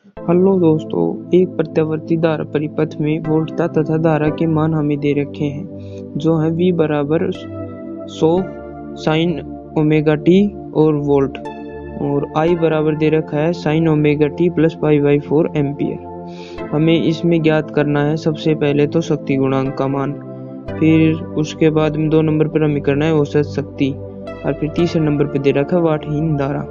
Hello दोस्तों, एक प्रत्यावर्ती धारा परिपथ में वोल्टता तथा धारा के मान हमें दे रखे हैं जो है V बराबर 100 साइन ओमेगा टी और वोल्ट, और I बराबर दे रखा है sine omega t plus π/4 ampere. हमें इसमें ज्ञात करना है सबसे पहले तो शक्ति गुणांक का मान, फिर उसके बाद में 2 नंबर पर हमें करना है औसत शक्ति, और फिर तीसरे नंबर पर दे रखा है वाटहीन धारा।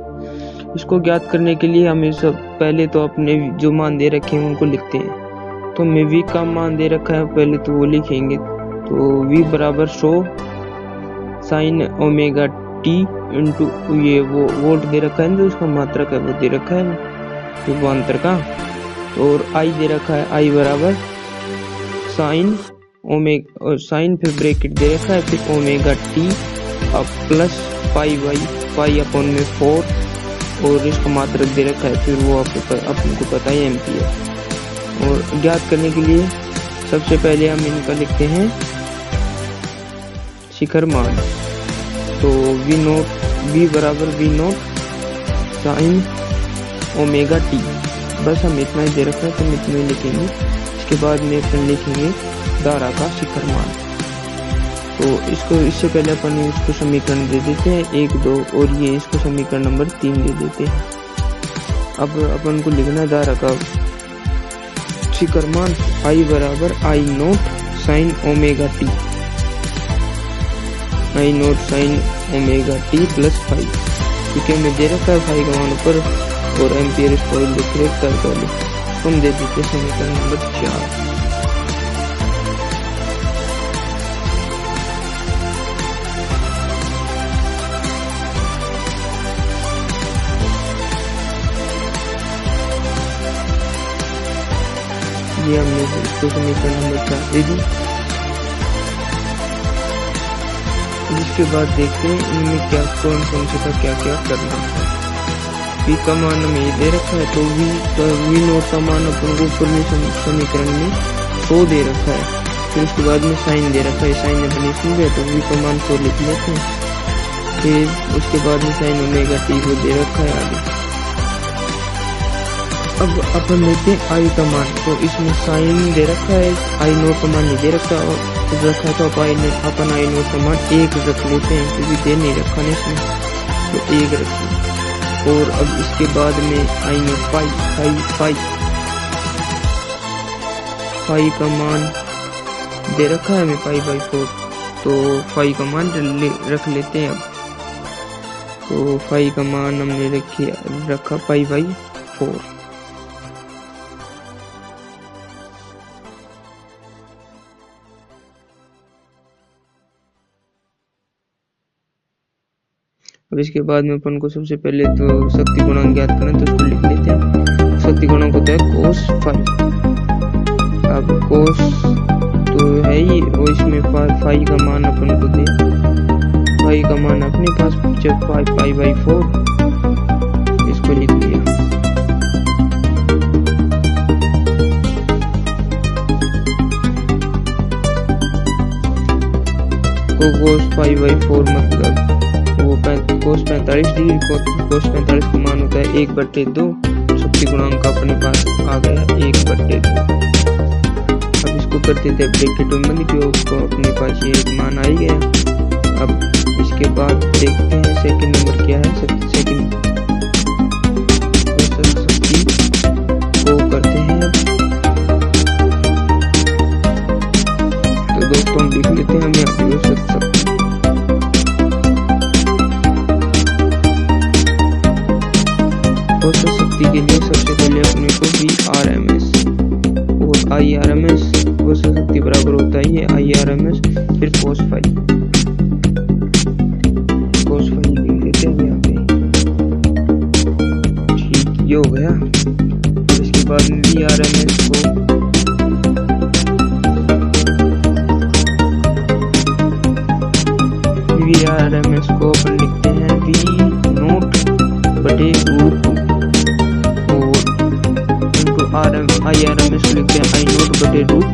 इसको ज्ञात करने के लिए हमें सब पहले तो अपने जो मान दे रखे हैं उनको लिखते हैं। तो हमें V का मान दे रखा है, पहले तो वो लिखेंगे। तो V बराबर 100 साइन ओमेगा टी इंटू ये वो वोल्ट दे रखा है, जो उसका मात्रक है वो दे रखा है विभवांतर का। तो और I दे रखा है, I बराबर साइन ओमेगा और साइन फिर ब्रैकेट दे रखा है, फिर ओमेगा टी अब प्लस π/4 और इसका मात्रक दे रखा है, फिर वो आपको पता है एम्पियर। और ज्ञात करने के लिए सबसे पहले हम इनका लिखते हैं शिखर मान। तो V बराबर V0 साइन ओमेगा टी, बस हम इतना ही दे रखा है तो हम इतना ही लिखेंगे। इसके बाद में अपन लिखेंगे धारा का शिखर मान। तो इससे पहले अपन इसको समीकरण दे देते हैं 1, 2 और ये इसको समीकरण नंबर 3 दे देते हैं। अब अपन को लिखना धारा का शिखर मान I बराबर I0 sign omega T, I0 sign omega t plus 5, क्योंकि हमें दे रखा है 5 का मान ऊपर और एम्पियर इसको लिख रहे हम दे देते समीकरण नंबर 4। ये हमने इसको समीकरण नंबर 4 दे दी। इसके बाद देखते हैं इनमें क्या कौन से का क्या क्या करना है। V का मान हमें ये दे रखा है, तो V0 का मान अपन को ऊपर में समीकरण में 100 दे रखा है, फिर उसके बाद में साइन दे रखा है, साइन अपने इसमें गया तो V का मान 100 लिख लेते हैं। फिर उसके बाद में साइन ओमेगा टी को दे रखा है आगे। अब अपन लेते हैं I का मान, तो इसमें साइन दे रखा है, I0 का मान नहीं दे रखा और रखा है, तो अपन I0 का मान 1 रख लेते हैं, क्योंकि दे नहीं रखा है इसमें, तो 1 रखते हैं। और अब इसके बाद में I0 पाई का मान दे रखा है हमें π/4, तो फाई का मान रख लेते हैं। अब तो फाई का मान हमने रखा π/4। अब इसके बाद में अपन को सबसे पहले तो शक्ति गुणांक ज्ञात करना, तो उसको लिख लेते हैं। शक्ति गुणांक होता है cos फाई। अब cos तो है ही, वो इसमें फाई का मान अपन को दे, फाई का मान अपने पास π/4 इसको लिख लिया। cos π/4 मतलब वो cos 45 डिग्री, cos 45 का मान होता है 1/2। शक्ति गुणांक का अपने पास आ गया 1/2। अब इसको करते थे ब्रैकेट में बंद, क्यों उसको अपने पास ये एक मान आ ही गया। अब इसके बाद देखते हैं सेकंड नंबर क्या है। सेकंड शक्ति को करते हैं। तो दोस्तों हम लिख लेते हैं, हम यहाँ पे औसत शक्ति औसत शक्ति के लिए सबसे पहले अपने को VRMS और IRMS, औसत शक्ति बराबर होता है ये IRMS फिर cos फाई लिख लेते हैं यहाँ पे। ठीक, ये हो गया। और इसके बाद में VRMS को अपन लिखते हैं V0 बटे रूट IRMS लिखते हैं I0 बटे रूट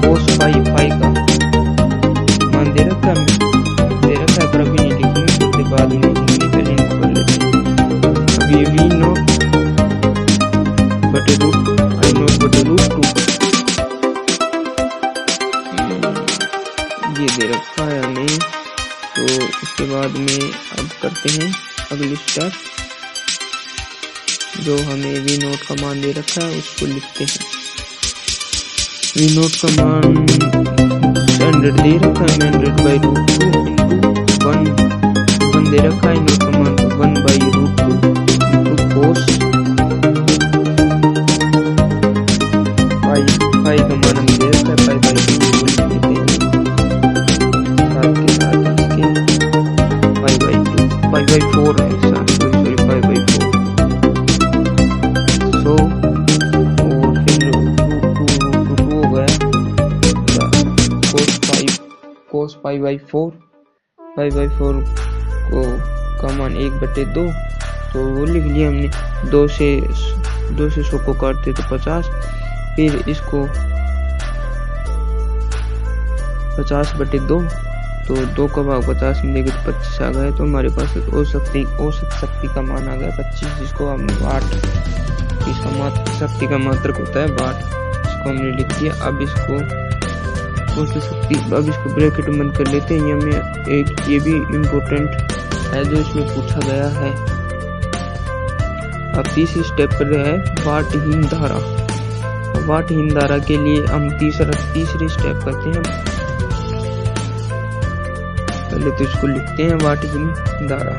cos फाई का मान दे रखा है, पर अभी नहीं लिखेंगे, उसके बाद में लिखेंगे, पहले इनको कर लेते हैं। अब ये V0 रजिस्टर जो हमें वी नोट का मान दे रखा है उसको लिखते हैं। वी नोट का मान 100 दे रखा है, 100/√2 1 दे रखा है। नोट का मान 1/√2 कोस पाई का मान हमें दे रखा है पाई/2 को लिख देते हैं। साथ के साथ इसके पाई/4 है, सॉरी पाई/4 सो और फिर √2 हो गया कोस पाई/4 को का मान 1/2 तो वो लिख लिया हमने। 2 से 100 को काटते तो 50, फिर इसको 50/2 तो 2 का भाग 50 मिलेगा तो 25 आ गया। तो हमारे पास औसत शक्ति का मान आ गया 25, जिसको हम वाट, इसका शक्ति का मात्रक होता है वाट, इसको हमने लिख दिया। अब इसको औसत शक्ति, अब इसको ब्रैकेट में बंद कर लेते हैं। ये भी इम्पोर्टेंट है जो इसमें पूछा गया है। अब तीसरी स्टेप पर है वाटहीन धारा। वाटहीन धारा के लिए हम तीसरी स्टेप करते हैं। पहले तो इसको लिखते हैं वाटहीन धारा।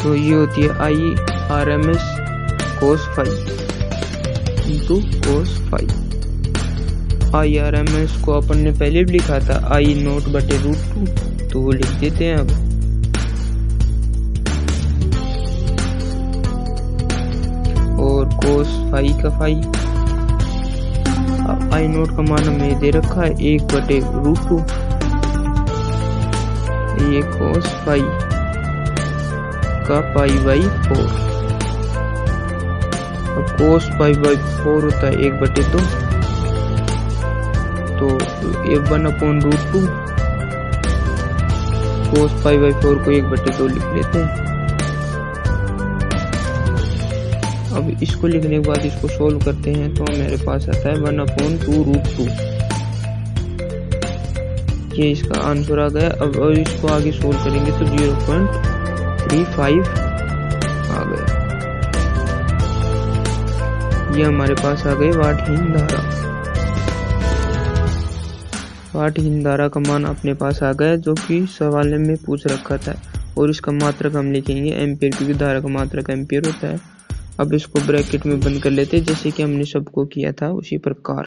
तो ये होती है IRMS cos phi into cos phi। IRMS को अपन ने पहले भी लिखा था I0/√2, तो वो लिख देते हैं। अब और cos phi का phi, अब I0 का मान हमें दे रखा है 1/√2, ये cos phi का पाई/4, और cos पाई/4 होता है 1/2, तो 1/√2 cos पाई/4 को 1/2 लिख लेते हैं। अब इसको लिखने के बाद इसको सोल्व करते हैं तो मेरे पास आता है 1/2√2। ये इसका आंसर आ गया। अब इसको आगे सोल्व करेंगे तो 0.35 आ गया। ये हमारे पास आ गई वाटहीन धारा। वाटहीन धारा का मान अपने पास आ गया जो कि सवाल में पूछ रखा था, और इसका मात्रक हम लिखेंगे एम्पियर, क्योंकि धारा का मात्रक एम्पियर होता है। अब इसको ब्रैकेट में बंद कर लेते हैं जैसे कि हमने सबको किया था उसी प्रकार।